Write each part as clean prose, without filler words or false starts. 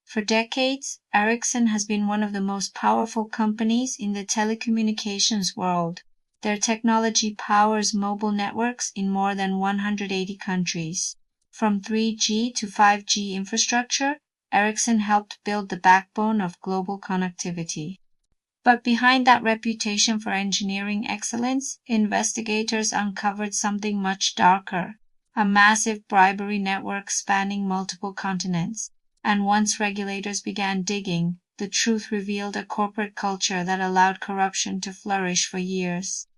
For decades, Ericsson has been one of the most powerful companies in the telecommunications world. Their technology powers mobile networks in more than 180 countries. From 3G to 5G infrastructure, Ericsson helped build the backbone of global connectivity. But behind that reputation for engineering excellence, investigators uncovered something much darker, a massive bribery network spanning multiple continents. And once regulators began digging, the truth revealed a corporate culture that allowed corruption to flourish for years.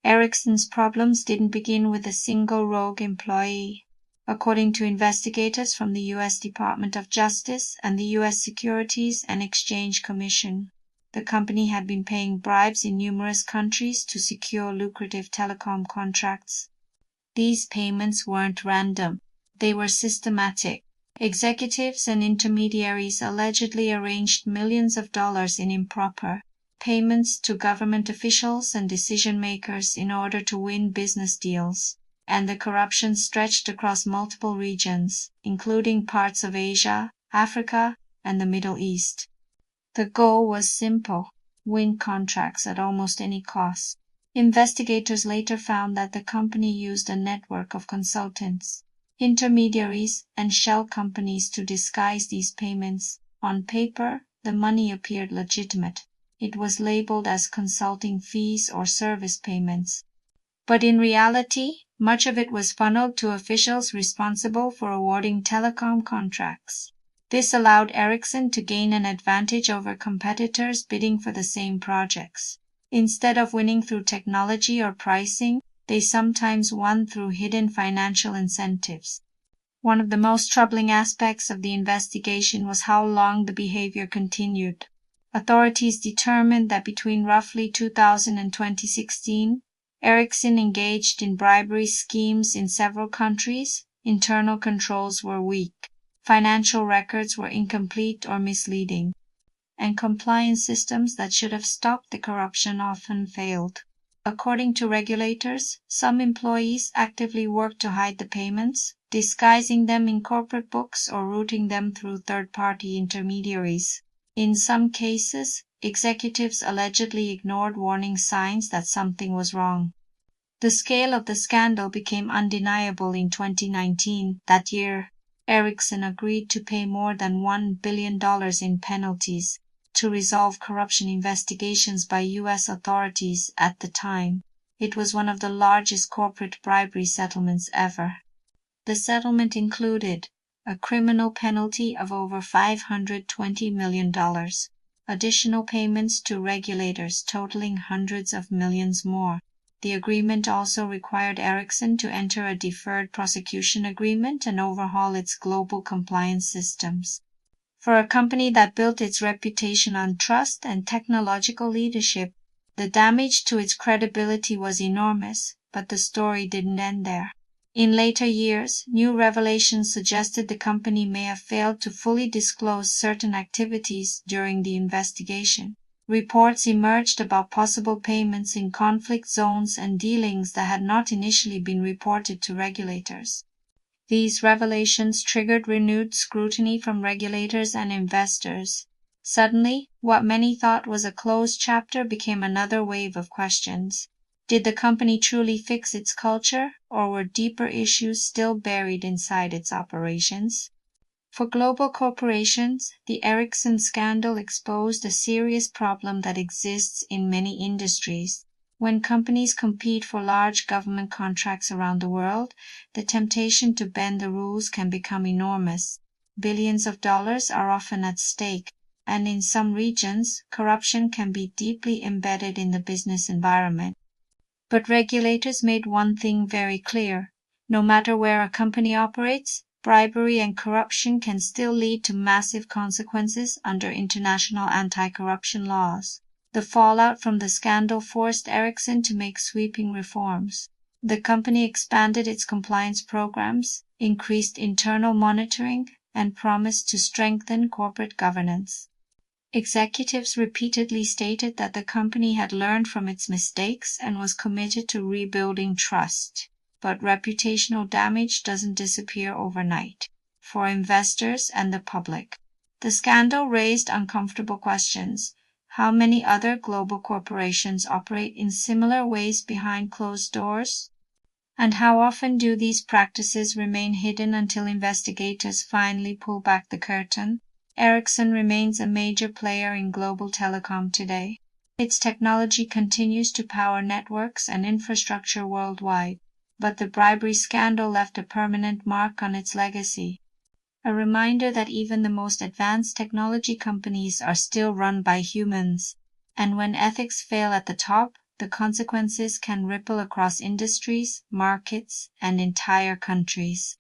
Ericsson's problems didn't begin with a single rogue employee. According to investigators from the U.S. Department of Justice and the U.S. Securities and Exchange Commission, the company had been paying bribes in numerous countries to secure lucrative telecom contracts. These payments weren't random. They were systematic. Executives and intermediaries allegedly arranged millions of dollars in improper payments to government officials and decision-makers in order to win business deals, and the corruption stretched across multiple regions, including parts of Asia, Africa, and the Middle East. The goal was simple: win contracts at almost any cost. Investigators later found that the company used a network of consultants, intermediaries, and shell companies to disguise these payments. On paper, the money appeared legitimate. It was labeled as consulting fees or service payments. But in reality, much of it was funneled to officials responsible for awarding telecom contracts. This allowed Ericsson to gain an advantage over competitors bidding for the same projects. Instead of winning through technology or pricing, they sometimes won through hidden financial incentives. One of the most troubling aspects of the investigation was how long the behavior continued. Authorities determined that between roughly 2000 and 2016, Ericsson engaged in bribery schemes in several countries. Internal controls were weak, financial records were incomplete or misleading, and compliance systems that should have stopped the corruption often failed. According to regulators, some employees actively worked to hide the payments, disguising them in corporate books or routing them through third-party intermediaries. In some cases, executives allegedly ignored warning signs that something was wrong. The scale of the scandal became undeniable in 2019. That year, Ericsson agreed to pay more than $1 billion in penalties to resolve corruption investigations by U.S. authorities at the time. It was one of the largest corporate bribery settlements ever. The settlement included a criminal penalty of over $520 million, additional payments to regulators totaling hundreds of millions more. The agreement also required Ericsson to enter a deferred prosecution agreement and overhaul its global compliance systems. For a company that built its reputation on trust and technological leadership, the damage to its credibility was enormous, but the story didn't end there. In later years, new revelations suggested the company may have failed to fully disclose certain activities during the investigation. Reports emerged about possible payments in conflict zones and dealings that had not initially been reported to regulators. These revelations triggered renewed scrutiny from regulators and investors. Suddenly, what many thought was a closed chapter became another wave of questions. Did the company truly fix its culture, or were deeper issues still buried inside its operations? For global corporations, the Ericsson scandal exposed a serious problem that exists in many industries. When companies compete for large government contracts around the world, the temptation to bend the rules can become enormous. Billions of dollars are often at stake, and in some regions, corruption can be deeply embedded in the business environment. But regulators made one thing very clear: no matter where a company operates, bribery and corruption can still lead to massive consequences under international anti-corruption laws. The fallout from the scandal forced Ericsson to make sweeping reforms. The company expanded its compliance programs, increased internal monitoring, and promised to strengthen corporate governance. Executives repeatedly stated that the company had learned from its mistakes and was committed to rebuilding trust. But reputational damage doesn't disappear overnight. For investors and the public, The scandal raised uncomfortable questions. How many other global corporations operate in similar ways behind closed doors? And how often do these practices remain hidden until investigators finally pull back the curtain? Ericsson remains a major player in global telecom today. Its technology continues to power networks and infrastructure worldwide, but the bribery scandal left a permanent mark on its legacy. A reminder that even the most advanced technology companies are still run by humans, and when ethics fail at the top, the consequences can ripple across industries, markets, and entire countries.